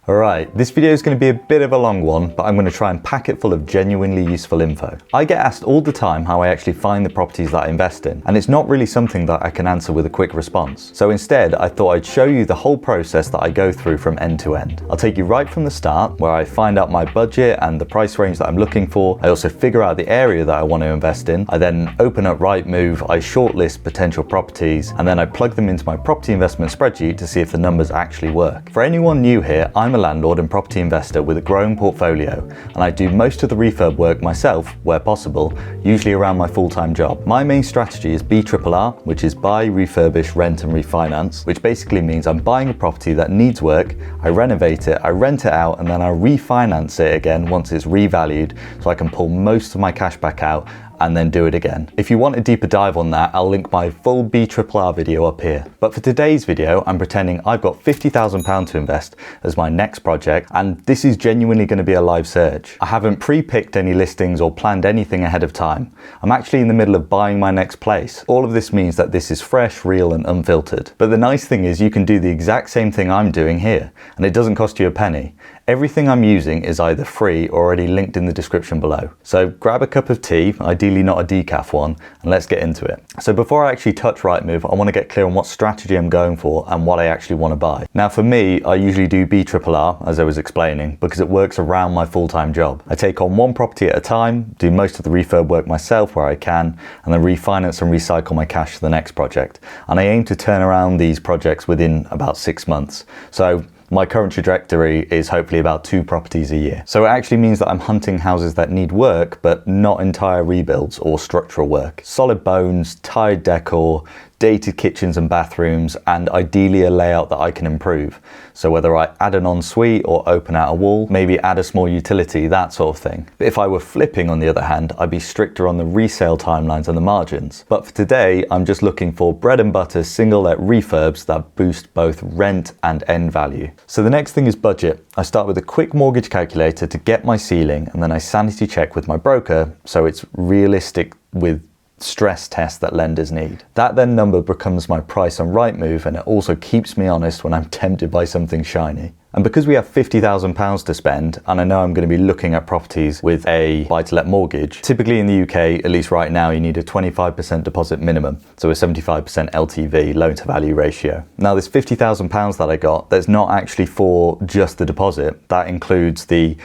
Alright, this video is going to be a bit of a long one, but I'm going to try and pack it full of genuinely useful info. I get asked all the time how I actually find the properties that I invest in, and it's not really something that I can answer with a quick response. So instead, I thought I'd show you the whole process that I go through from end to end. I'll take you right from the start, where I find out my budget and the price range that I'm looking for. I also figure out the area that I want to invest in. I then open up Rightmove, I shortlist potential properties, and then I plug them into my property investment spreadsheet to see if the numbers actually work. For anyone new here, I'm a landlord and property investor with a growing portfolio, and I do most of the refurb work myself where possible, usually around my full-time job. My main strategy is BRRR, which is buy, refurbish, rent and refinance, which basically means I'm buying a property that needs work, I renovate it, I rent it out, and then I refinance it again once it's revalued so I can pull most of my cash back out and then do it again. If you want a deeper dive on that, I'll link my full BRRR video up here. But for today's video, I'm pretending I've got £50,000 to invest as my next project, and this is genuinely going to be a live search. I haven't pre-picked any listings or planned anything ahead of time. I'm actually in the middle of buying my next place. All of this means that this is fresh, real and unfiltered. But the nice thing is you can do the exact same thing I'm doing here, and it doesn't cost you a penny. Everything I'm using is either free or already linked in the description below. So grab a cup of tea, ideally not a decaf one, and let's get into it. So before I actually touch Rightmove, I want to get clear on what strategy I'm going for and what I actually want to buy. Now for me, I usually do BRRR, as I was explaining, because it works around my full-time job. I take on one property at a time, do most of the refurb work myself where I can, and then refinance and recycle my cash to the next project. And I aim to turn around these projects within about 6 months. So my current trajectory is hopefully about 2 properties a year. So it actually means that I'm hunting houses that need work, but not entire rebuilds or structural work. Solid bones, tired decor, dated kitchens and bathrooms, and ideally a layout that I can improve. So whether I add an ensuite or open out a wall, maybe add a small utility, that sort of thing. But if I were flipping, on the other hand, I'd be stricter on the resale timelines and the margins. But for today, I'm just looking for bread and butter single let refurbs that boost both rent and end value. So the next thing is budget. I start with a quick mortgage calculator to get my ceiling, and then I sanity check with my broker so it's realistic with stress tests that lenders need. That then number becomes my price on Rightmove, and it also keeps me honest when I'm tempted by something shiny. And because we have £50,000 to spend, and I know I'm going to be looking at properties with a buy-to-let mortgage, typically in the UK, at least right now, you need a 25% deposit minimum, so a 75% LTV, loan-to-value ratio. Now this £50,000 that I got, that's not actually for just the deposit. That includes the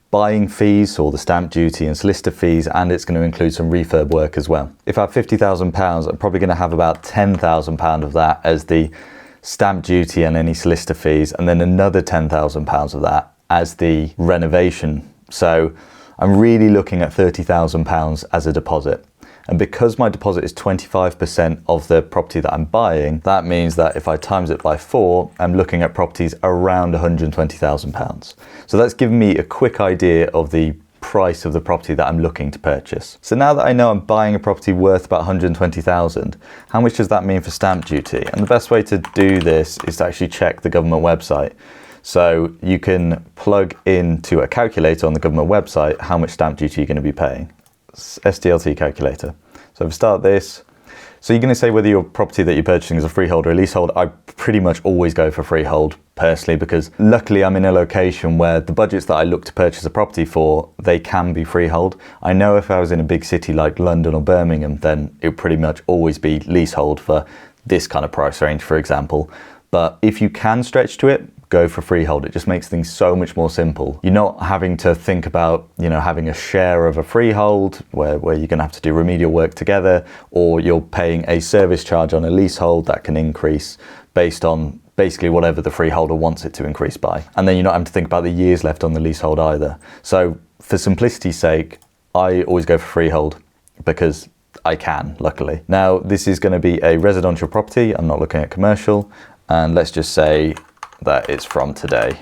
buying fees or the stamp duty and solicitor fees, and it's going to include some refurb work as well. If I have £50,000, I'm probably going to have about £10,000 of that as the stamp duty and any solicitor fees, and then another £10,000 of that as the renovation. So I'm really looking at £30,000 as a deposit. And because my deposit is 25% of the property that I'm buying, that means that if I times it by 4, I'm looking at properties around £120,000. So that's given me a quick idea of the price of the property that I'm looking to purchase. So now that I know I'm buying a property worth about 120,000, how much does that mean for stamp duty? And the best way to do this is to actually check the government website. So you can plug into a calculator on the government website how much stamp duty you're going to be paying. SDLT calculator. So if I start this, so you're going to say whether your property that you're purchasing is a freehold or a leasehold. I pretty much always go for freehold personally, because luckily I'm in a location where the budgets that I look to purchase a property for, they can be freehold. I know if I was in a big city like London or Birmingham, then it would pretty much always be leasehold for this kind of price range, for example. But if you can stretch to it, go for freehold. It just makes things so much more simple. You're not having to think about, having a share of a freehold where you're going to have to do remedial work together, or you're paying a service charge on a leasehold that can increase based on basically whatever the freeholder wants it to increase by. And then you're not having to think about the years left on the leasehold either. So for simplicity's sake, I always go for freehold because I can, luckily. Now, this is going to be a residential property. I'm not looking at commercial. And let's just say that it's from today.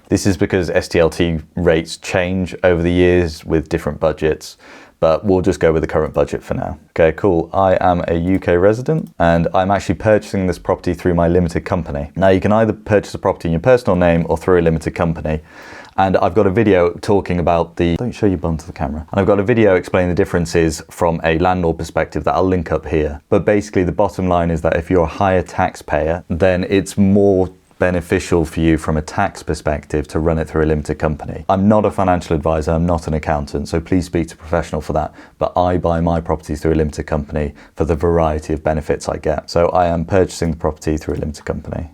This is because SDLT rates change over the years with different budgets, but we'll just go with the current budget for now. Okay, cool. I am a UK resident and I'm actually purchasing this property through my limited company. Now you can either purchase a property in your personal name or through a limited company. And I've got a video talking about don't show your bum to the camera. And I've got a video explaining the differences from a landlord perspective that I'll link up here. But basically the bottom line is that if you're a higher taxpayer, then it's more beneficial for you from a tax perspective to run it through a limited company. I'm not a financial advisor, I'm not an accountant, so please speak to a professional for that. But I buy my properties through a limited company for the variety of benefits I get. So I am purchasing the property through a limited company.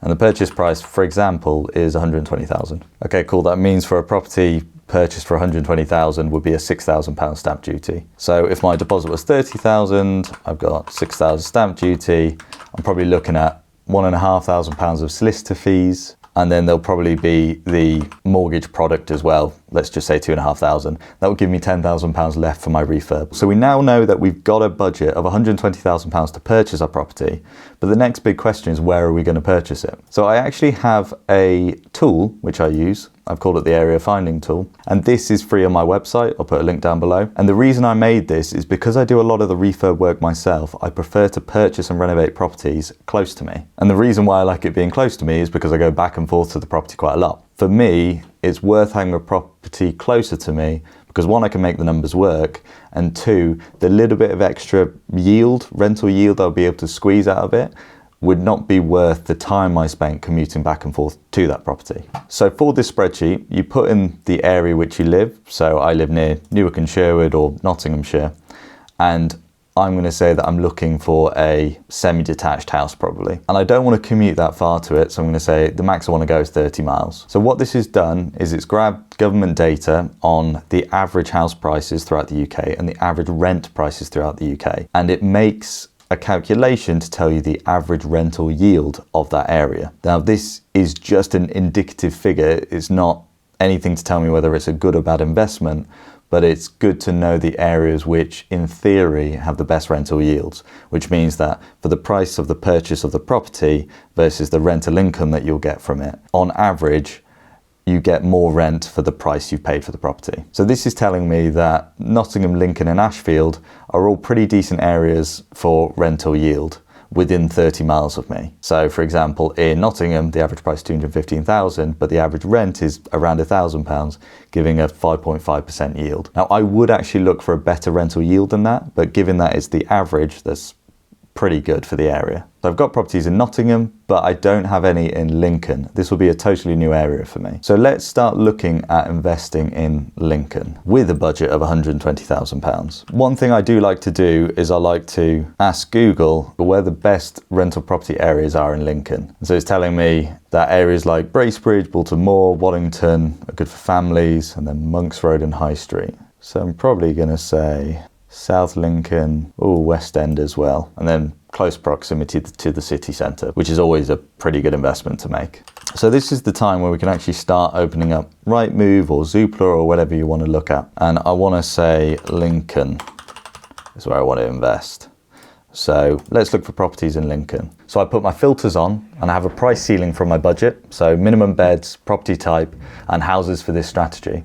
And the purchase price, for example, is 120,000. Okay, cool. That means for a property purchased for 120,000 would be a £6,000 stamp duty. So if my deposit was 30,000, I've got 6,000 stamp duty. I'm probably looking at £1,500 of solicitor fees, and then there'll probably be the mortgage product as well. Let's just say 2,500. That will give me £10,000 left for my refurb. So we now know that we've got a budget of £120,000 to purchase our property, but the next big question is, where are we going to purchase it? So I actually have a tool which I use. I've called it the area finding tool, and this is free on my website. I'll put a link down below. And the reason I made this is because I do a lot of the refurb work myself. I prefer to purchase and renovate properties close to me. And the reason why I like it being close to me is because I go back and forth to the property quite a lot. For me, it's worth having a property closer to me because one, I can make the numbers work, and two, the little bit of extra yield, rental yield I'll be able to squeeze out of it would not be worth the time I spent commuting back and forth to that property. So for this spreadsheet, you put in the area which you live. So I live near Newark and Sherwood or Nottinghamshire, and I'm going to say that I'm looking for a semi-detached house probably. And I don't want to commute that far to it, so I'm going to say the max I want to go is 30 miles. So what this has done is it's grabbed government data on the average house prices throughout the UK and the average rent prices throughout the UK. And it makes a calculation to tell you the average rental yield of that area. Now, this is just an indicative figure. It's not anything to tell me whether it's a good or bad investment, but it's good to know the areas which, in theory, have the best rental yields, which means that for the price of the purchase of the property versus the rental income that you'll get from it, on average, you get more rent for the price you've paid for the property. So this is telling me that Nottingham, Lincoln and Ashfield are all pretty decent areas for rental yield within 30 miles of me. So for example, in Nottingham, the average price is 215,000, but the average rent is around £1,000, giving a 5.5% yield. Now I would actually look for a better rental yield than that, but given that it's the average, that's pretty good for the area. So I've got properties in Nottingham, but I don't have any in Lincoln. This will be a totally new area for me. So let's start looking at investing in Lincoln with a budget of £120,000. One thing I do like to do is I like to ask Google where the best rental property areas are in Lincoln. And so it's telling me that areas like Bracebridge, Baltimore, Waddington are good for families, and then Monks Road and High Street. So I'm probably going to say South Lincoln, West End as well, and then close proximity to the city centre, which is always a pretty good investment to make. So this is the time where we can actually start opening up Rightmove or Zoopla or whatever you want to look at. And I want to say Lincoln is where I want to invest. So let's look for properties in Lincoln. So I put my filters on and I have a price ceiling from my budget. So minimum beds, property type, and houses for this strategy.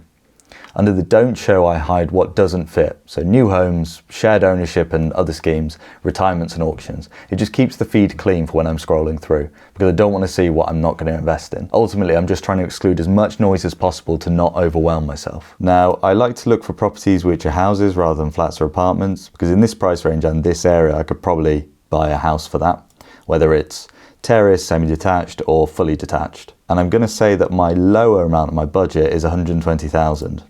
Under the don't show, I hide what doesn't fit. So new homes, shared ownership and other schemes, retirements and auctions. It just keeps the feed clean for when I'm scrolling through because I don't want to see what I'm not going to invest in. Ultimately, I'm just trying to exclude as much noise as possible to not overwhelm myself. Now, I like to look for properties which are houses rather than flats or apartments because in this price range and this area, I could probably buy a house for that, whether it's terrace, semi-detached or fully detached. And I'm going to say that my lower amount of my budget is 120,000.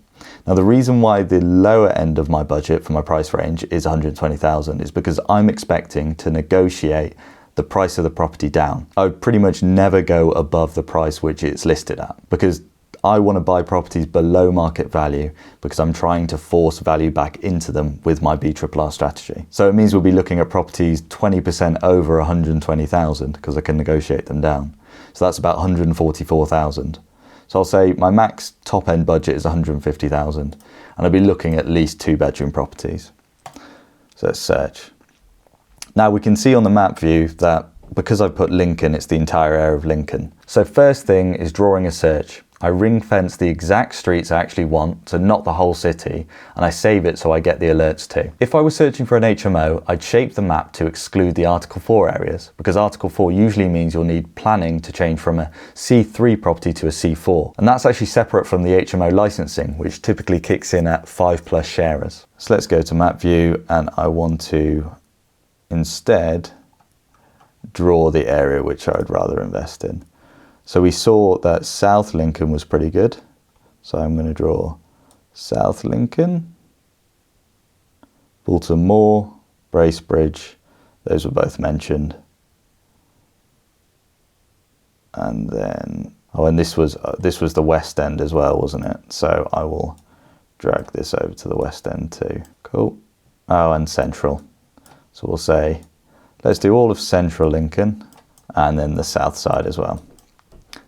Now, the reason why the lower end of my budget for my price range is 120,000 is because I'm expecting to negotiate the price of the property down. I would pretty much never go above the price which it's listed at because I want to buy properties below market value because I'm trying to force value back into them with my BRRR strategy. So it means we'll be looking at properties 20% over 120,000 because I can negotiate them down. So that's about 144,000. So I'll say my max top end budget is 150,000 and I'll be looking at least 2-bedroom properties. So let's search. Now we can see on the map view that because I've put Lincoln, it's the entire area of Lincoln. So first thing is drawing a search. I ring fence the exact streets I actually want, so not the whole city, and I save it so I get the alerts too. If I was searching for an HMO, I'd shape the map to exclude the Article 4 areas, because Article 4 usually means you'll need planning to change from a C3 property to a C4. And that's actually separate from the HMO licensing, which typically kicks in at 5+ sharers. So let's go to map view, and I want to instead draw the area which I would rather invest in. So we saw that South Lincoln was pretty good. So I'm going to draw South Lincoln, Bolton Moor, Bracebridge. Those were both mentioned. And then, oh, and this was the West End as well, wasn't it? So I will drag this over to the West End too. Cool. Oh, and Central. So we'll say, let's do all of Central Lincoln and then the South side as well.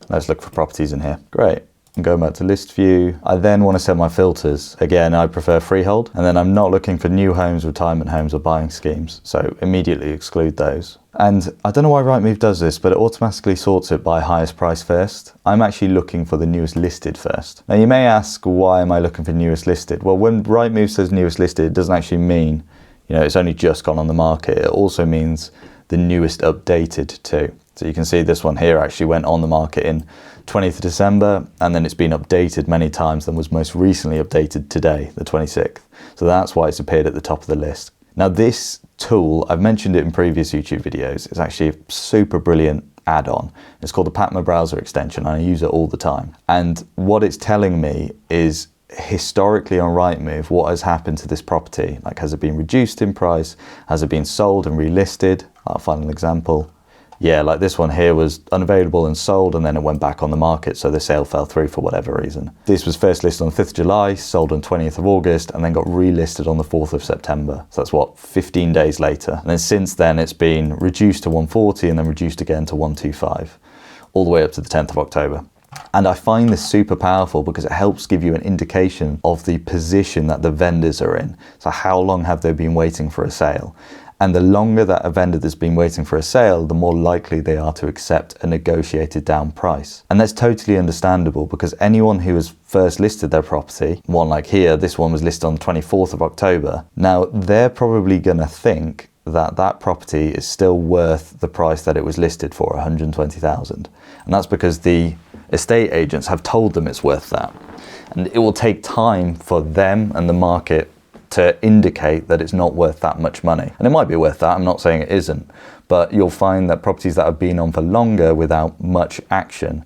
Let's look for properties in here. Great. I'm going back to list view. I then want to set my filters. Again, I prefer freehold, and then I'm not looking for new homes, retirement homes, or buying schemes. So immediately exclude those. And I don't know why Rightmove does this, but it automatically sorts it by highest price first. I'm actually looking for the newest listed first. Now you may ask, why am I looking for newest listed? Well, when Rightmove says newest listed, it doesn't actually mean, it's only just gone on the market. It also means the newest updated too. So you can see this one here actually went on the market in 20th of December, and then it's been updated many times and was most recently updated today, the 26th. So that's why it's appeared at the top of the list. Now this tool, I've mentioned it in previous YouTube videos, it's actually a super brilliant add-on. It's called the Patma browser extension, and I use it all the time. And what it's telling me is historically on Rightmove, what has happened to this property? Like, has it been reduced in price? Has it been sold and relisted? I'll find an example. Yeah, like this one here was unavailable and sold, and then it went back on the market, so the sale fell through for whatever reason. This was first listed on 5th of July, sold on 20th of August, and then got relisted on the 4th of September. So that's what, 15 days later. And then since then it's been reduced to 140 and then reduced again to 125, all the way up to the 10th of October. And I find this super powerful because it helps give you an indication of the position that the vendors are in. So how long have they been waiting for a sale? And the longer that a vendor that's been waiting for a sale, the more likely they are to accept a negotiated down price. And that's totally understandable, because anyone who has first listed their property, one like here, this one was listed on the 24th of October. Now they're probably gonna think that that property is still worth the price that it was listed for, 120,000. And that's because the estate agents have told them it's worth that. And it will take time for them and the market to indicate that it's not worth that much money. And it might be worth that, I'm not saying it isn't, but you'll find that properties that have been on for longer without much action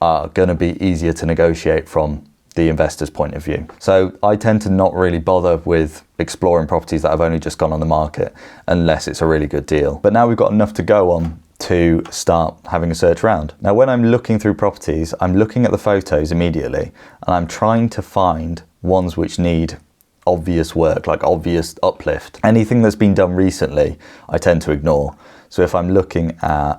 are gonna be easier to negotiate from the investor's point of view. So I tend to not really bother with exploring properties that have only just gone on the market unless it's a really good deal. But now we've got enough to go on to start having a search around. Now when I'm looking through properties, I'm looking at the photos immediately, and I'm trying to find ones which need obvious work, like obvious uplift. Anything that's been done recently, I tend to ignore. So if I'm looking at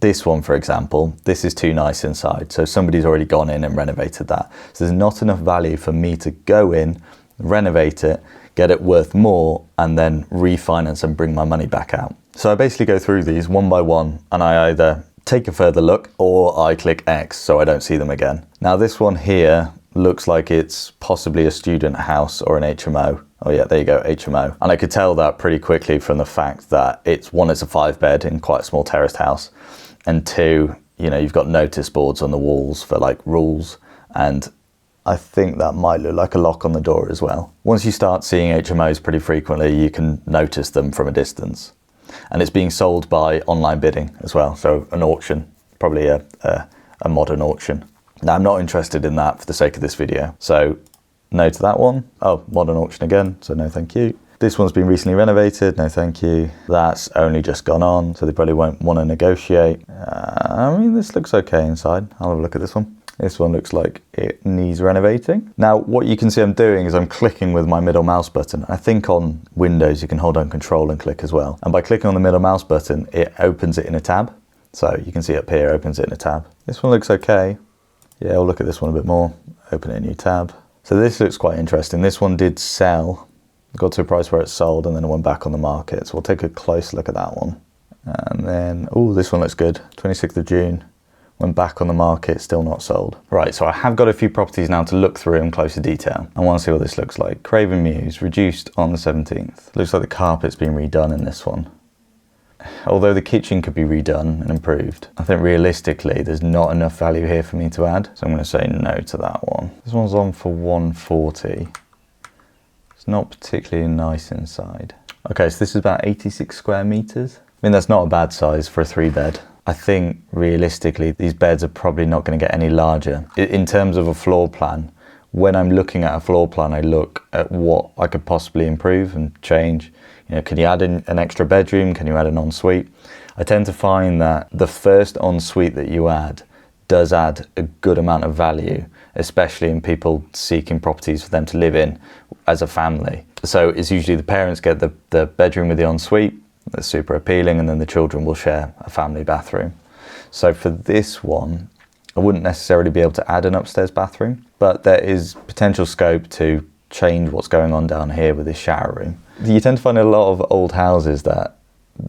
this one, for example, this is too nice inside. So somebody's already gone in and renovated that. So there's not enough value for me to go in, renovate it, get it worth more, and then refinance and bring my money back out. So I basically go through these one by one, and I either take a further look or I click X so I don't see them again. Now this one here looks like it's possibly a student house or an HMO. Oh yeah, there you go, HMO. And I could tell that pretty quickly from the fact that it's a 5-bed in quite a small terraced house, and 2, you've got notice boards on the walls for like rules, and I think that might look like a lock on the door as well. Once you start seeing HMOs pretty frequently, you can notice them from a distance. And it's being sold by online bidding as well, so an auction, probably a modern auction. Now I'm not interested in that for the sake of this video, so no to that one. Oh, modern auction again, so no thank you. This one's been recently renovated, no thank you. That's only just gone on, so they probably won't want to negotiate. I mean, this looks okay inside. I'll have a look at this one. This one looks like it needs renovating. Now, what you can see I'm doing is I'm clicking with my middle mouse button. I think on Windows you can hold down Control and click as well. And by clicking on the middle mouse button, it opens it in a tab. So you can see up here, opens it in a tab. This one looks okay. Yeah, we'll look at this one a bit more. Open a new tab. So this looks quite interesting. This one did sell, got to a price where it sold, and then it went back on the market. So we'll take a close look at that one. And then, oh, this one looks good. 26th of June, went back on the market, still not sold. Right, so I have got a few properties now to look through in closer detail. I want to see what this looks like. Craven Mews, reduced on the 17th. Looks like the carpet's been redone in this one. Although the kitchen could be redone and improved, I think realistically there's not enough value here for me to add. So I'm going to say no to that one. This one's on for 140. It's not particularly nice inside. Okay, so this is about 86 square meters. I mean, that's not a bad size for a 3-bed. I think realistically these beds are probably not going to get any larger. In terms of a floor plan, when I'm looking at a floor plan, I look at what I could possibly improve and change. You know, can you add in an extra bedroom? Can you add an ensuite? I tend to find that the first ensuite that you add does add a good amount of value, especially in people seeking properties for them to live in as a family. So it's usually the parents get the bedroom with the ensuite, that's super appealing, and then the children will share a family bathroom. So for this one, I wouldn't necessarily be able to add an upstairs bathroom, but there is potential scope to change what's going on down here with this shower room. You tend to find in a lot of old houses that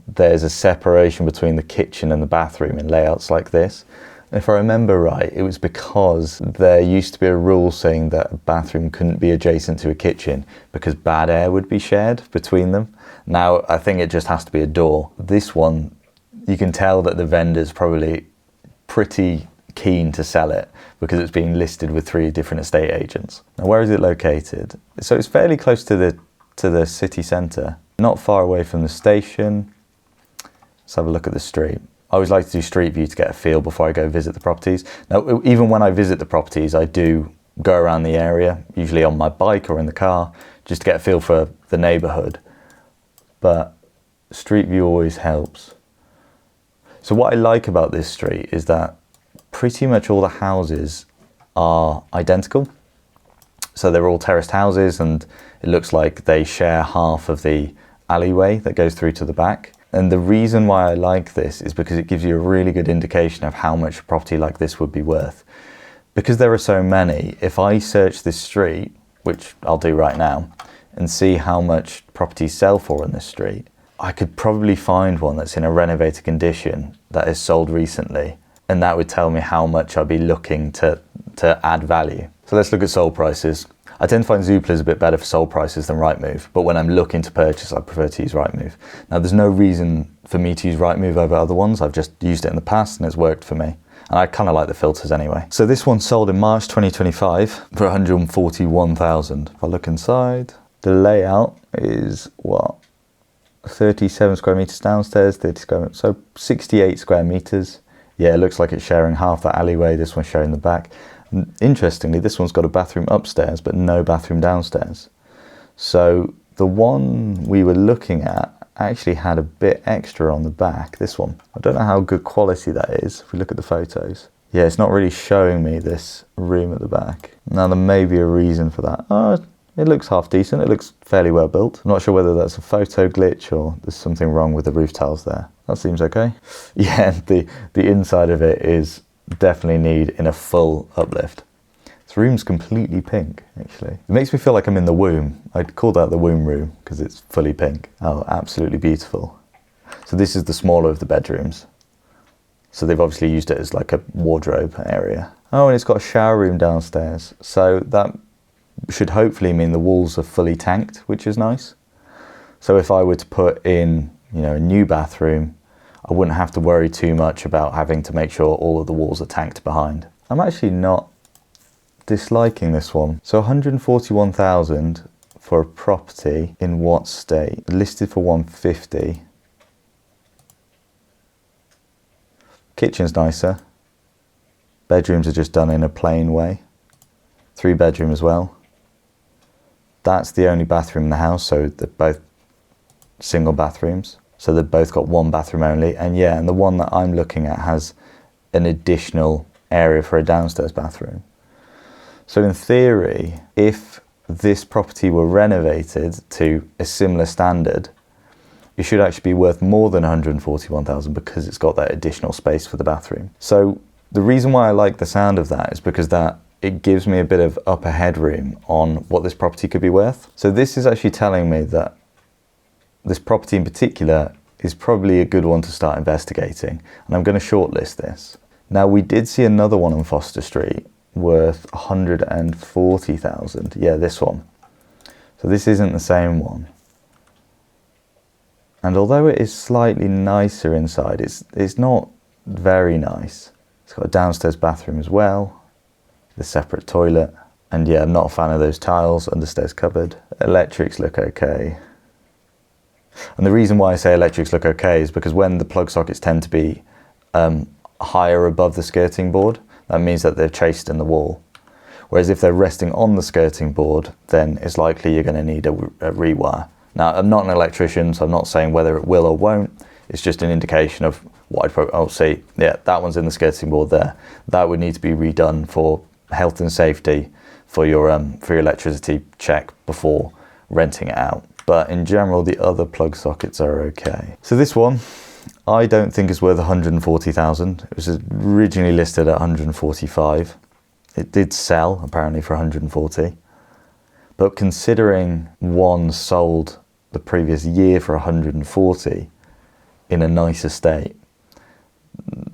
there's a separation between the kitchen and the bathroom in layouts like this. If I remember right, it was because there used to be a rule saying that a bathroom couldn't be adjacent to a kitchen because bad air would be shared between them. Now, I think it just has to be a door. This one, you can tell that the vendor's probably pretty keen to sell it because it's being listed with 3 different estate agents. Now, where is it located? So it's fairly close to the city centre, not far away from the station. Let's have a look at the street. I always like to do street view to get a feel before I go visit the properties. Now, even when I visit the properties, I do go around the area, usually on my bike or in the car, just to get a feel for the neighbourhood. But street view always helps. So what I like about this street is that pretty much all the houses are identical. So they're all terraced houses, and it looks like they share half of the alleyway that goes through to the back. And the reason why I like this is because it gives you a really good indication of how much a property like this would be worth. Because there are so many, if I search this street, which I'll do right now, and see how much properties sell for in this street, I could probably find one that's in a renovated condition that is sold recently, and that would tell me how much I'd be looking to add value. So let's look at sold prices. I tend to find Zoopla is a bit better for sold prices than Rightmove, but when I'm looking to purchase, I prefer to use Rightmove. Now, there's no reason for me to use Rightmove over other ones. I've just used it in the past and it's worked for me. And I kind of like the filters anyway. So this one sold in March 2025 for 141,000. If I look inside, the layout is what? 37 square meters downstairs, 30 square meters, so 68 square meters. Yeah, it looks like it's sharing half the alleyway. This one's sharing the back. Interestingly, this one's got a bathroom upstairs, but no bathroom downstairs. So the one we were looking at actually had a bit extra on the back, this one. I don't know how good quality that is, if we look at the photos. Yeah, it's not really showing me this room at the back. Now, there may be a reason for that. Oh, it looks half decent. It looks fairly well built. I'm not sure whether that's a photo glitch or there's something wrong with the roof tiles there. That seems okay. Yeah, the inside of it is definitely need in a full uplift. This room's completely pink, actually. It makes me feel like I'm in the womb. I'd call that the womb room because it's fully pink. Oh, absolutely beautiful. So this is the smaller of the bedrooms. So they've obviously used it as like a wardrobe area. Oh, and it's got a shower room downstairs. So that should hopefully mean the walls are fully tanked, which is nice. So if I were to put in, you know, a new bathroom, I wouldn't have to worry too much about having to make sure all of the walls are tanked behind. I'm actually not disliking this one. So 141,000 for a property in what state? Listed for 150. Kitchen's nicer. Bedrooms are just done in a plain way. 3-bedroom as well. That's the only bathroom in the house, so they're both single bathrooms. So they've both got 1 bathroom only. And yeah, and the one that I'm looking at has an additional area for a downstairs bathroom. So in theory, if this property were renovated to a similar standard, it should actually be worth more than 141,000 because it's got that additional space for the bathroom. So the reason why I like the sound of that is because that it gives me a bit of upper headroom on what this property could be worth. So this is actually telling me that this property in particular is probably a good one to start investigating, and I'm going to shortlist this. Now, we did see another one on Foster Street worth 140,000. Yeah, this one. So this isn't the same one. And although it is slightly nicer inside, it's not very nice. It's got a downstairs bathroom as well, the separate toilet. And yeah, I'm not a fan of those tiles, understairs cupboard. Electrics look okay. And the reason why I say electrics look okay is because when the plug sockets tend to be higher above the skirting board, that means that they're chased in the wall. Whereas if they're resting on the skirting board, then it's likely you're going to need a rewire. Now, I'm not an electrician, so I'm not saying whether it will or won't. It's just an indication of what I'd probably, oh, see, yeah, that one's in the skirting board there. That would need to be redone for health and safety for your electricity check before renting it out. But in general, the other plug sockets are okay. So this one, I don't think is worth 140,000. It was originally listed at 145. It did sell apparently for 140. But considering one sold the previous year for 140 in a nice estate,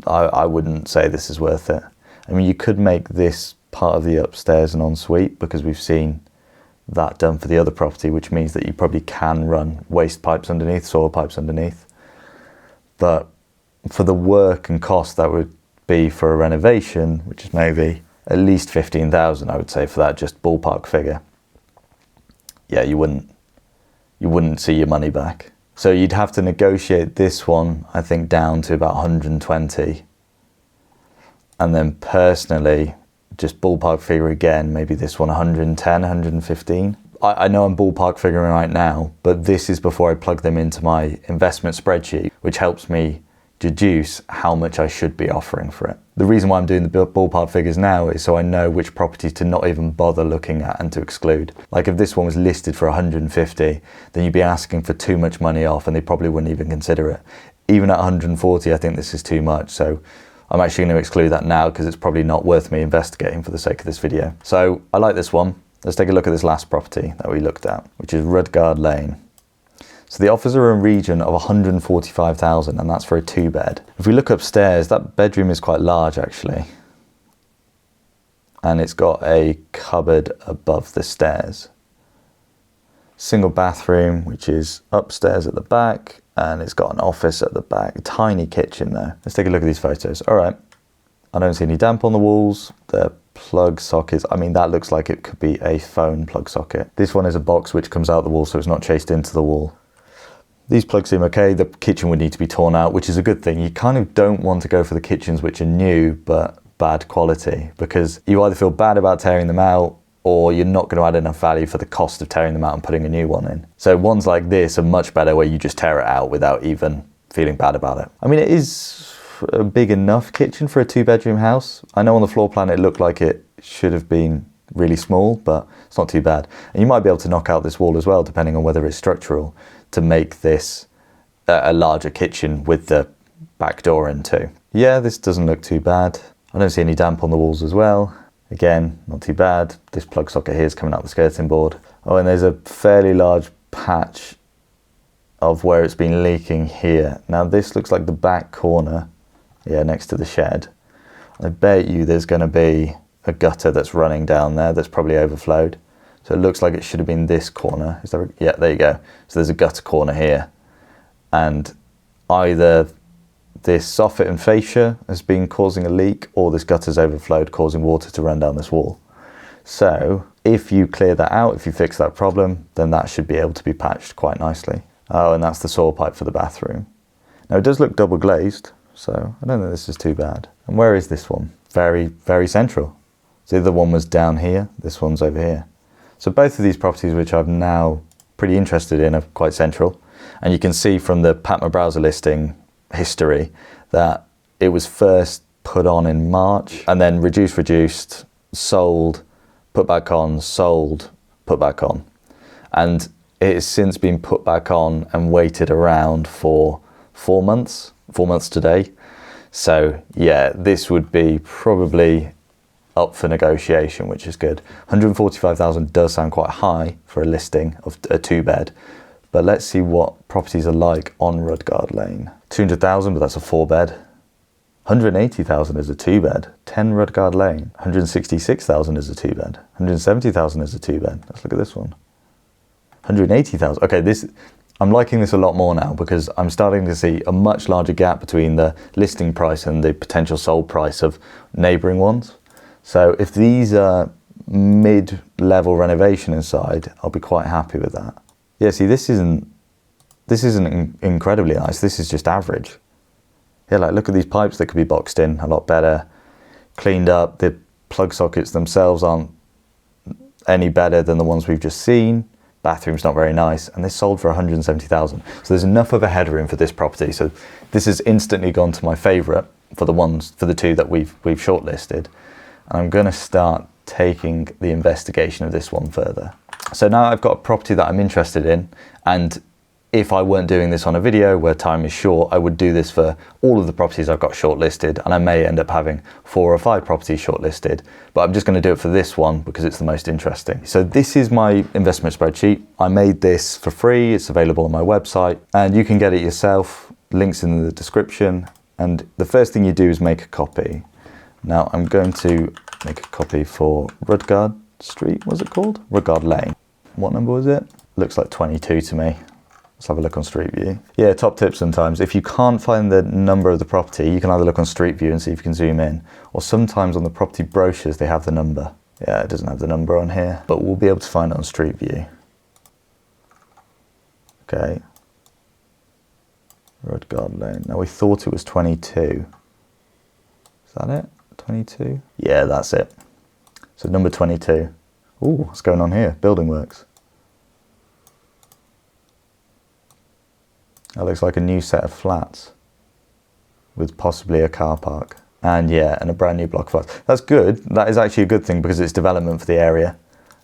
I wouldn't say this is worth it. I mean, you could make this part of the upstairs an ensuite because we've seen that done for the other property, which means that you probably can run waste pipes underneath, soil pipes underneath. But for the work and cost that would be for a renovation, which is maybe at least 15,000, I would say, for that just ballpark figure, yeah, you wouldn't see your money back. So you'd have to negotiate this one, I think, down to about 120. And then personally, just ballpark figure again, maybe this one 110, 115. I know I'm ballpark figuring right now, but this is before I plug them into my investment spreadsheet, which helps me deduce how much I should be offering for it. The reason why I'm doing the ballpark figures now is so I know which properties to not even bother looking at and to exclude. Like if this one was listed for 150, then you'd be asking for too much money off and they probably wouldn't even consider it. Even at 140, I think this is too much. So I'm actually going to exclude that now because it's probably not worth me investigating for the sake of this video. So I like this one. Let's take a look at this last property that we looked at, which is Rudgard Lane. So the offers are in a region of 145,000 and that's for a 2-bed. If we look upstairs, that bedroom is quite large actually. And it's got a cupboard above the stairs. Single bathroom, which is upstairs at the back, and it's got an office at the back. A tiny kitchen though. Let's take a look at these photos. All right, I don't see any damp on the walls. The plug sockets, I mean, that looks like it could be a phone plug socket. This one is a box which comes out the wall, so it's not chased into the wall. These plugs seem okay. The kitchen would need to be torn out, which is a good thing. You kind of don't want to go for the kitchens which are new but bad quality, because you either feel bad about tearing them out or you're not going to add enough value for the cost of tearing them out and putting a new one in. So ones like this are much better where you just tear it out without even feeling bad about it. I mean, it is a big enough kitchen for a 2-bedroom house. I know on the floor plan it looked like it should have been really small, but it's not too bad. And you might be able to knock out this wall as well, depending on whether it's structural, to make this a larger kitchen with the back door in too. Yeah, this doesn't look too bad. I don't see any damp on the walls as well. Again, not too bad. This plug socket here is coming out the skirting board. Oh, and there's a fairly large patch of where it's been leaking here. Now this looks like the back corner, yeah, next to the shed. I bet you there's going to be a gutter that's running down there that's probably overflowed. So it looks like it should have been this corner. Is there yeah, there you go. So there's a gutter corner here. And either this soffit and fascia has been causing a leak or this gutter's overflowed, causing water to run down this wall. So if you clear that out, if you fix that problem, then that should be able to be patched quite nicely. Oh, and that's the soil pipe for the bathroom. Now it does look double glazed, so I don't think this is too bad. And where is this one? Very, very central. So the other one was down here, this one's over here. So both of these properties, which I'm now pretty interested in, are quite central. And you can see from the Patma browser listing history that it was first put on in March and then reduced, sold, put back on, sold, put back on. And it has since been put back on and waited around for 4 months today. So yeah, this would be probably up for negotiation, which is good. 145,000 does sound quite high for a listing of a 2-bed, but let's see what properties are like on Rudgard Lane. 200,000, but that's a 4-bed. 180,000 is a 2-bed. 10 Rudgard Lane. 166,000 is a 2-bed. 170,000 is a 2-bed. Let's look at this one. 180,000. Okay, I'm liking this a lot more now because I'm starting to see a much larger gap between the listing price and the potential sold price of neighbouring ones. So if these are mid-level renovation inside, I'll be quite happy with that. Yeah, see, this isn't incredibly nice. This is just average. Yeah, like look at these pipes that could be boxed in a lot better, cleaned up. The plug sockets themselves aren't any better than the ones we've just seen. Bathroom's not very nice, and this sold for 170,000. So there's enough of a headroom for this property. So this has instantly gone to my favorite for the two that we've shortlisted. And I'm going to start taking the investigation of this one further. So now I've got a property that I'm interested in, and if I weren't doing this on a video where time is short, I would do this for all of the properties I've got shortlisted, and I may end up having 4 or 5 properties shortlisted, but I'm just going to do it for this one because it's the most interesting. So this is my investment spreadsheet. I made this for free. It's available on my website, and you can get it yourself. Links in the description. And the first thing you do is make a copy. Now I'm going to make a copy for Rudgard Street, what's it called? Rudgard Lane. What number was it? Looks like 22 to me. Let's have a look on Street View. Yeah, top tip sometimes. If you can't find the number of the property, you can either look on Street View and see if you can zoom in, or sometimes on the property brochures, they have the number. Yeah, it doesn't have the number on here, but we'll be able to find it on Street View. Okay. Rudgard Lane. Now we thought it was 22. Is that it? 22? Yeah, that's it. So number 22. Ooh, what's going on here? Building works. That looks like a new set of flats with possibly a car park. And yeah, and a brand new block of flats. That's good. That is actually a good thing because it's development for the area.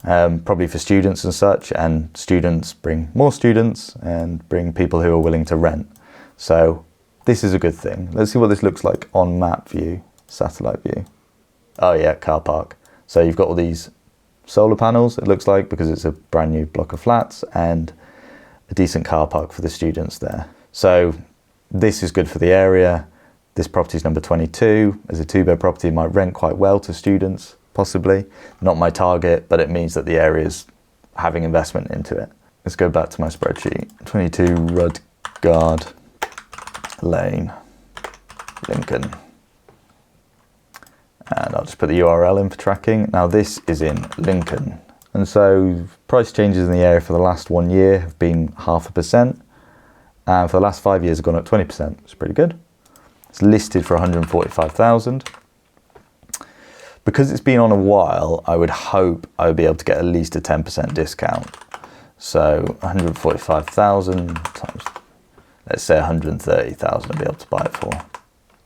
Probably for students and such, and students bring more students and bring people who are willing to rent. So this is a good thing. Let's see what this looks like on map view, satellite view. Oh yeah, car park. So you've got all these solar panels, it looks like, because it's a brand new block of flats, and a decent car park for the students there. So this is good for the area. This property is number 22. As a 2-bed property, it might rent quite well to students, possibly. Not my target, but it means that the area is having investment into it. Let's go back to my spreadsheet. 22 Rudgard Lane, Lincoln. And I'll just put the URL in for tracking. Now this is in Lincoln. And so price changes in the area for the last 1 year have been 0.5%. And for the last 5 years have gone up 20%. It's pretty good. It's listed for 145,000. Because it's been on a while, I would hope I would be able to get at least a 10% discount. So 145,000 times, let's say 130,000 I'll be able to buy it for.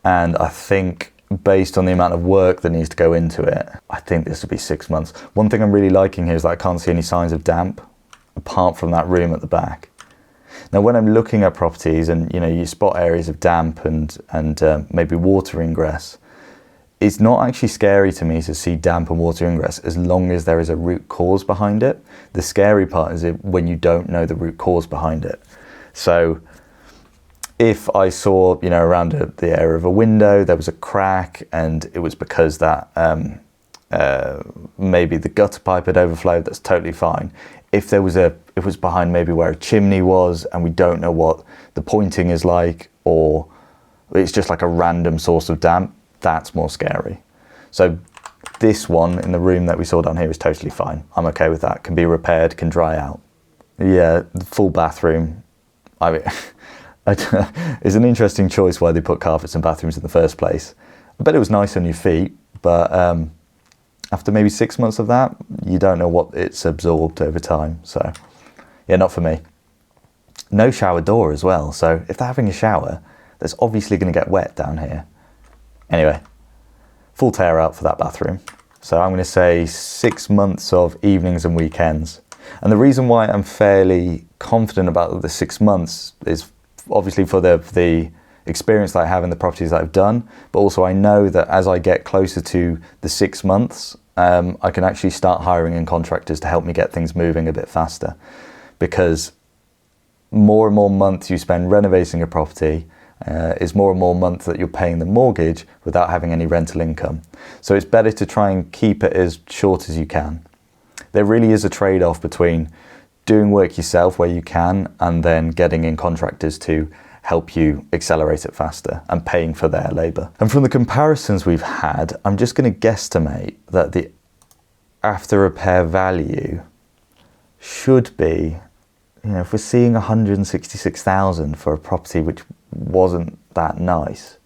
And I think based on the amount of work that needs to go into it, I think this would be 6 months. One thing I'm really liking here is that I can't see any signs of damp apart from that room at the back. Now when I'm looking at properties and you spot areas of damp and maybe water ingress, it's not actually scary to me to see damp and water ingress as long as there is a root cause behind it. The scary part is when you don't know the root cause behind it. So if I saw, around the area of a window, there was a crack and it was because that maybe the gutter pipe had overflowed, that's totally fine. If it was behind maybe where a chimney was and we don't know what the pointing is like, or it's just like a random source of damp, that's more scary. So this one in the room that we saw down here is totally fine. I'm okay with that. Can be repaired, can dry out. Yeah, the full bathroom. I mean, it's an interesting choice why they put carpets in bathrooms in the first place. I bet it was nice on your feet, but after maybe 6 months of that, you don't know what it's absorbed over time. So yeah, not for me. No shower door as well. So if they're having a shower, that's obviously going to get wet down here. Anyway, full tear out for that bathroom. So I'm going to say 6 months of evenings and weekends. And the reason why I'm fairly confident about the 6 months is obviously for the experience that I have in the properties that I've done, but also I know that as I get closer to the 6 months, I can actually start hiring in contractors to help me get things moving a bit faster, because more and more months you spend renovating a property is more and more months that you're paying the mortgage without having any rental income. So it's better to try and keep it as short as you can. There really is a trade-off between doing work yourself where you can and then getting in contractors to help you accelerate it faster and paying for their labour. And from the comparisons we've had, I'm just going to guesstimate that the after repair value should be, if we're seeing 166,000 for a property which wasn't that nice,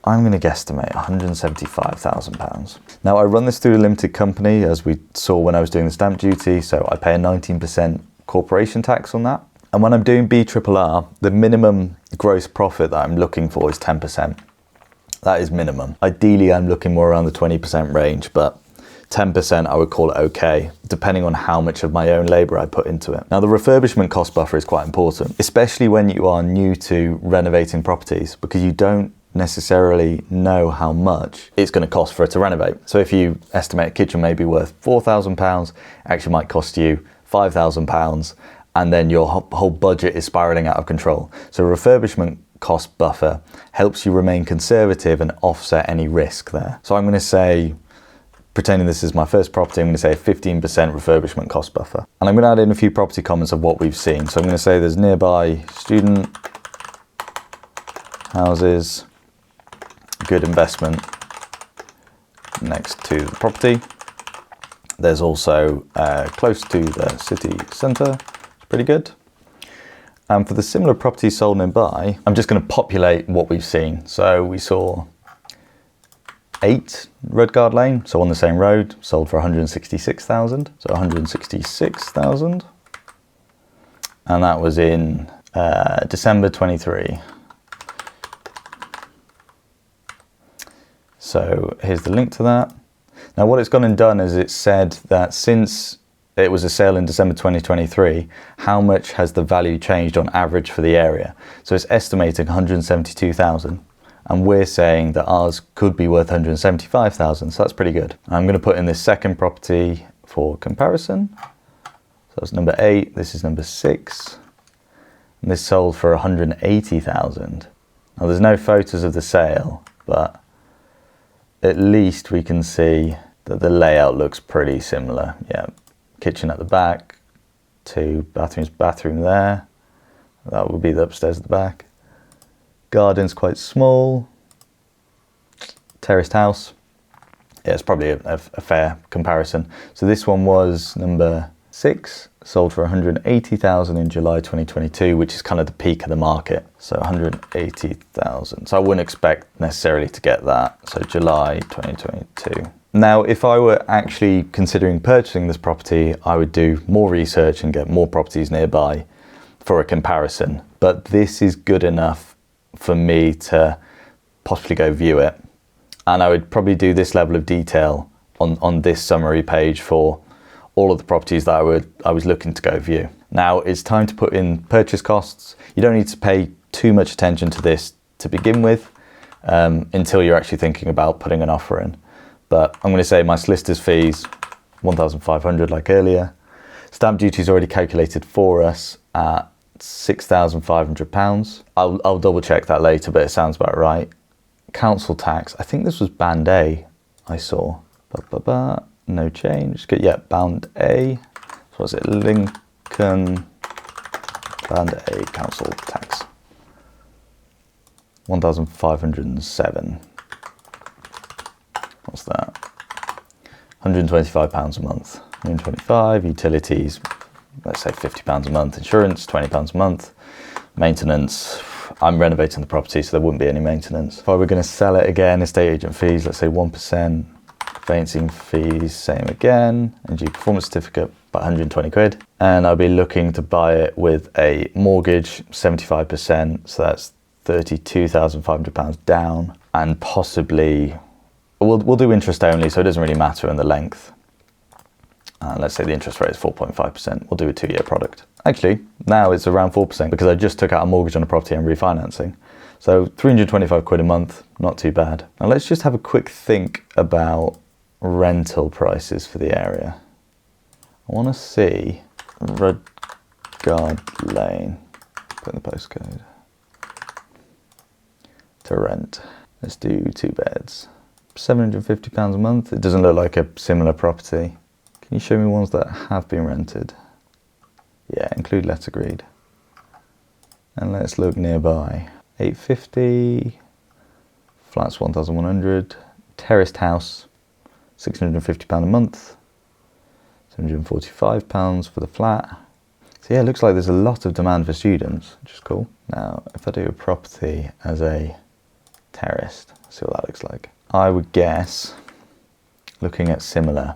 I'm going to guesstimate £175,000. Now I run this through a limited company, as we saw when I was doing the stamp duty, so I pay a 19% corporation tax on that. And when I'm doing BRRR, the minimum gross profit that I'm looking for is 10%. That is minimum. Ideally, I'm looking more around the 20% range, but 10% I would call it okay, depending on how much of my own labour I put into it. Now the refurbishment cost buffer is quite important, especially when you are new to renovating properties, because you don't necessarily know how much it's going to cost for it to renovate. So if you estimate a kitchen may be worth £4,000, it actually might cost you £5,000, and then your whole budget is spiralling out of control. So refurbishment cost buffer helps you remain conservative and offset any risk there. So I'm going to say, pretending this is my first property, I'm going to say a 15% refurbishment cost buffer. And I'm going to add in a few property comments of what we've seen. So I'm going to say there's nearby student houses, good investment next to the property. There's also close to the city centre, it's pretty good. And for the similar properties sold nearby, I'm just going to populate what we've seen. So we saw 8 Redguard Lane, so on the same road, sold for 166,000. So 166,000. And that was in December 23. So here's the link to that. Now what it's gone and done is it's said that since it was a sale in December 2023, how much has the value changed on average for the area? So it's estimating 172,000. And we're saying that ours could be worth 175,000, so that's pretty good. I'm going to put in this second property for comparison. So that's number 8, this is number 6. And this sold for 180,000. Now there's no photos of the sale, but at least we can see that the layout looks pretty similar. Yeah, kitchen at the back, 2 bathrooms, bathroom there. That would be the upstairs at the back. Garden's quite small. Terraced house. Yeah, it's probably a fair comparison. So this one was number 6, sold for 180,000 in July 2022, which is kind of the peak of the market. So 180,000. So I wouldn't expect necessarily to get that. So July 2022. Now, if I were actually considering purchasing this property, I would do more research and get more properties nearby for a comparison. But this is good enough for me to possibly go view it. And I would probably do this level of detail on this summary page for all of the properties that I was looking to go view. Now it's time to put in purchase costs. You don't need to pay too much attention to this to begin with until you're actually thinking about putting an offer in. But I'm going to say my solicitor's fees, 1,500 like earlier. Stamp duty is already calculated for us at £6,500. I'll double check that later, but it sounds about right. Council tax, I think this was band A I saw. No change. Yeah, band A. So was it Lincoln band A council tax? 1,507. What's that? £125 a month. 125 utilities. Let's say £50 a month. Insurance, £20 a month. Maintenance. I'm renovating the property, so there wouldn't be any maintenance. If I were going to sell it again, estate agent fees, let's say 1%. Conveyancing fees, same again. Energy performance certificate, about 120 quid. And I'll be looking to buy it with a mortgage, 75%. So that's £32,500 down. And possibly, we'll do interest only, so it doesn't really matter in the length. Let's say the interest rate is 4.5%. We'll do a 2-year product. Actually, now it's around 4% because I just took out a mortgage on a property and refinancing. So 325 quid a month, not too bad. Now let's just have a quick think about rental prices for the area. I want to see Redguard Lane. Put in the postcode. To rent. Let's do 2 beds. £750 a month. It doesn't look like a similar property. Can you show me ones that have been rented? Yeah, include let agreed. And let's look nearby. 850, flats 1,100, terraced house, £650 a month, £745 for the flat. So yeah, it looks like there's a lot of demand for students, which is cool. Now, if I do a property as a terraced, see what that looks like. I would guess, looking at similar,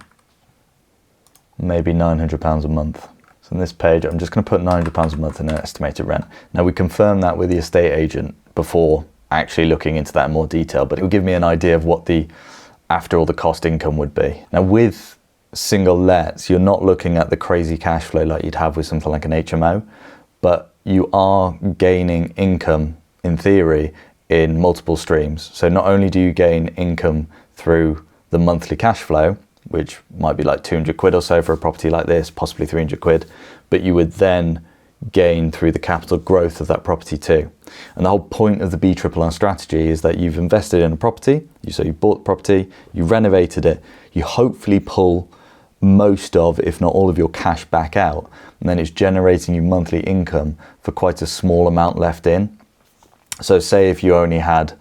maybe £900 a month. So on this page, I'm just going to put £900 a month in an estimated rent. Now we confirm that with the estate agent before actually looking into that in more detail, but it will give me an idea of what the after all the cost income would be. Now with single lets, you're not looking at the crazy cash flow like you'd have with something like an HMO, but you are gaining income in theory in multiple streams. So not only do you gain income through the monthly cash flow, which might be like 200 quid or so for a property like this, possibly 300 quid, but you would then gain through the capital growth of that property too. And the whole point of the BRRR strategy is that you've invested in a property, so you bought the property, you renovated it, you hopefully pull most of, if not all of your cash back out, and then it's generating you monthly income for quite a small amount left in. So say if you only had,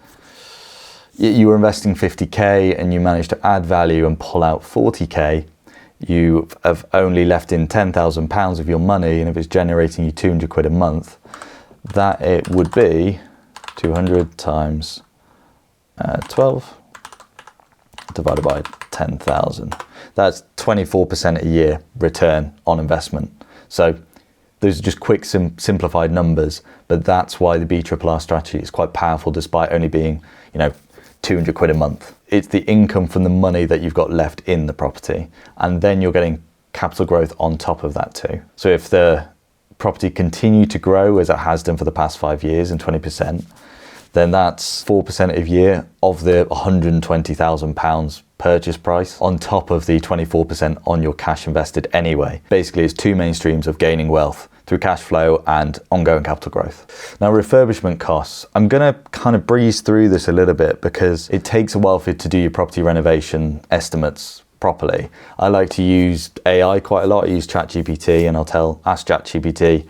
you were investing 50k and you managed to add value and pull out 40k, you have only left in £10,000 of your money, and if it's generating you 200 quid a month, that it would be 200 times 12 divided by 10,000. That's 24% a year return on investment. So those are just quick simplified numbers, but that's why the BRRR strategy is quite powerful despite only being, 200 quid a month. It's the income from the money that you've got left in the property, and then you're getting capital growth on top of that too. So if the property continued to grow as it has done for the past 5 years and 20%, then that's 4% a year of the £120,000 purchase price on top of the 24% on your cash invested anyway. Basically, it's two main streams of gaining wealth through cash flow and ongoing capital growth. Now, refurbishment costs, I'm gonna kind of breeze through this a little bit because it takes a while for you to do your property renovation estimates properly. I like to use AI quite a lot. I use ChatGPT and ask ChatGPT,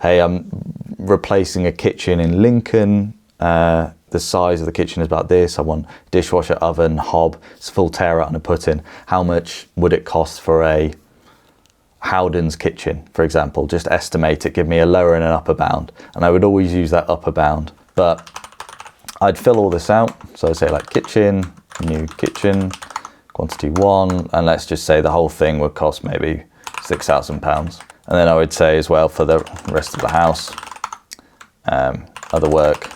hey, I'm replacing a kitchen in Lincoln. The size of the kitchen is about this. I want dishwasher, oven, hob, it's full tear out and a put in. How much would it cost for a Howden's kitchen, for example? Just estimate it, give me a lower and an upper bound. And I would always use that upper bound, but I'd fill all this out. So I'd say like kitchen, new kitchen, quantity 1, and let's just say the whole thing would cost maybe £6,000. And then I would say as well for the rest of the house, other work,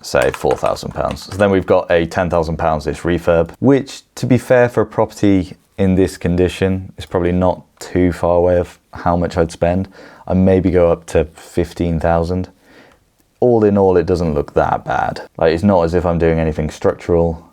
say £4,000. So then we've got a £10,000-ish refurb, which, to be fair, for a property in this condition is probably not too far away of how much I'd spend. I maybe go up to 15,000. All in all, it doesn't look that bad. Like, it's not as if I'm doing anything structural.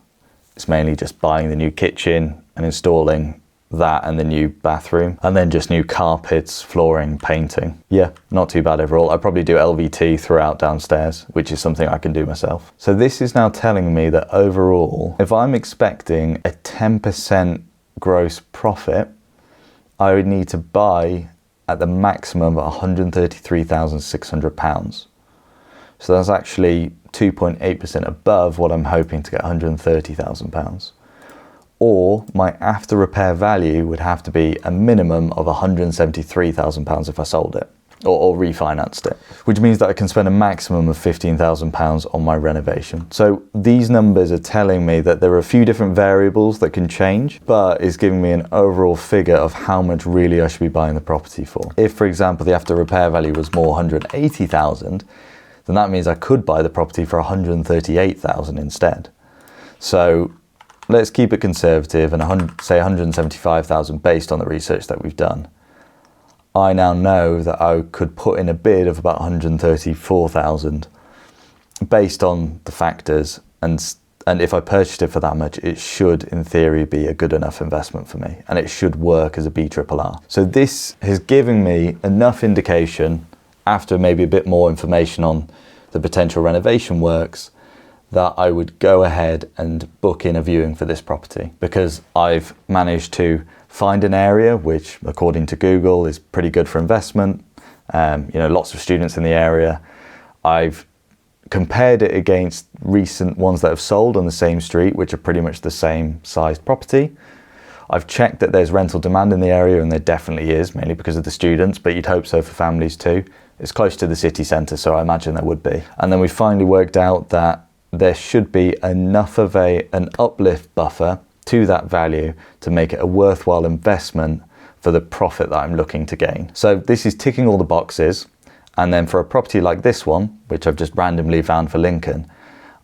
It's mainly just buying the new kitchen and installing that and the new bathroom, and then just new carpets, flooring, painting. Yeah, not too bad overall. I probably do LVT throughout downstairs, which is something I can do myself. So this is now telling me that overall, if I'm expecting a 10% gross profit, I would need to buy at the maximum £133,600. So that's actually 2.8% above what I'm hoping to get, £130,000. Or my after repair value would have to be a minimum of £173,000 if I sold it or refinanced it, which means that I can spend a maximum of £15,000 on my renovation. So these numbers are telling me that there are a few different variables that can change, but it's giving me an overall figure of how much really I should be buying the property for. If, for example, the after repair value was more 180,000, then that means I could buy the property for 138,000 instead. So let's keep it conservative and say 175,000 based on the research that we've done. I now know that I could put in a bid of about 134,000 based on the factors, and if I purchased it for that much, it should in theory be a good enough investment for me, and it should work as a BRRR. So this has given me enough indication, after maybe a bit more information on the potential renovation works, that I would go ahead and book in a viewing for this property, because I've managed to find an area which, according to Google, is pretty good for investment. Lots of students in the area. I've compared it against recent ones that have sold on the same street, which are pretty much the same sized property. I've checked that there's rental demand in the area, and there definitely is, mainly because of the students, but you'd hope so for families too. It's close to the city centre, so I imagine there would be. And then we finally worked out that there should be enough of an uplift buffer to that value to make it a worthwhile investment for the profit that I'm looking to gain. So this is ticking all the boxes. And then for a property like this one, which I've just randomly found for Lincoln,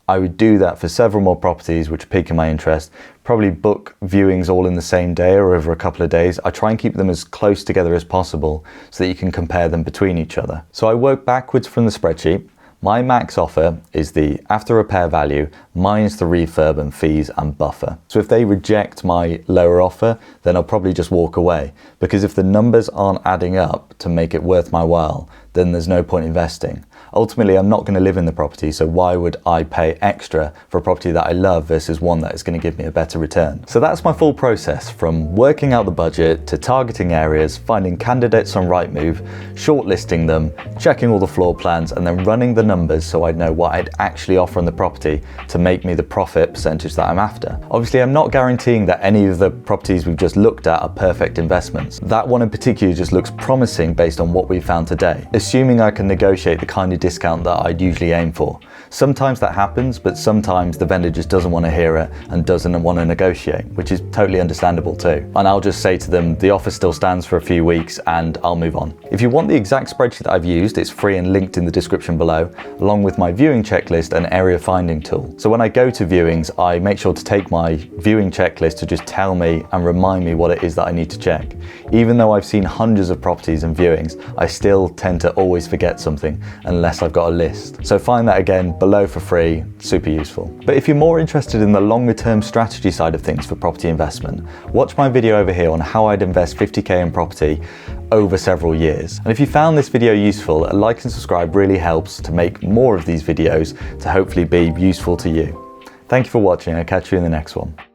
I would do that for several more properties which are piquing my interest, probably book viewings all in the same day or over a couple of days. I try and keep them as close together as possible so that you can compare them between each other. So I work backwards from the spreadsheet. My max offer is the after repair value minus the refurb and fees and buffer. So if they reject my lower offer, then I'll probably just walk away, because if the numbers aren't adding up to make it worth my while, then there's no point investing. Ultimately, I'm not going to live in the property, so why would I pay extra for a property that I love versus one that is going to give me a better return? So that's my full process, from working out the budget to targeting areas, finding candidates on Rightmove, shortlisting them, checking all the floor plans, and then running the numbers so I'd know what I'd actually offer on the property to make me the profit percentage that I'm after. Obviously, I'm not guaranteeing that any of the properties we've just looked at are perfect investments. That one in particular just looks promising based on what we found today, assuming I can negotiate the kind of discount that I'd usually aim for. Sometimes that happens, but sometimes the vendor just doesn't want to hear it and doesn't want to negotiate, which is totally understandable too. And I'll just say to them, the offer still stands for a few weeks and I'll move on. If you want the exact spreadsheet that I've used, it's free and linked in the description below, along with my viewing checklist and area finding tool. So when I go to viewings, I make sure to take my viewing checklist to just tell me and remind me what it is that I need to check. Even though I've seen hundreds of properties and viewings, I still tend to always forget something unless I've got a list. So find that again below for free, super useful. But if you're more interested in the longer term strategy side of things for property investment, watch my video over here on how I'd invest 50k in property over several years. And if you found this video useful, a like and subscribe really helps to make more of these videos to hopefully be useful to you. Thank you for watching. I'll catch you in the next one.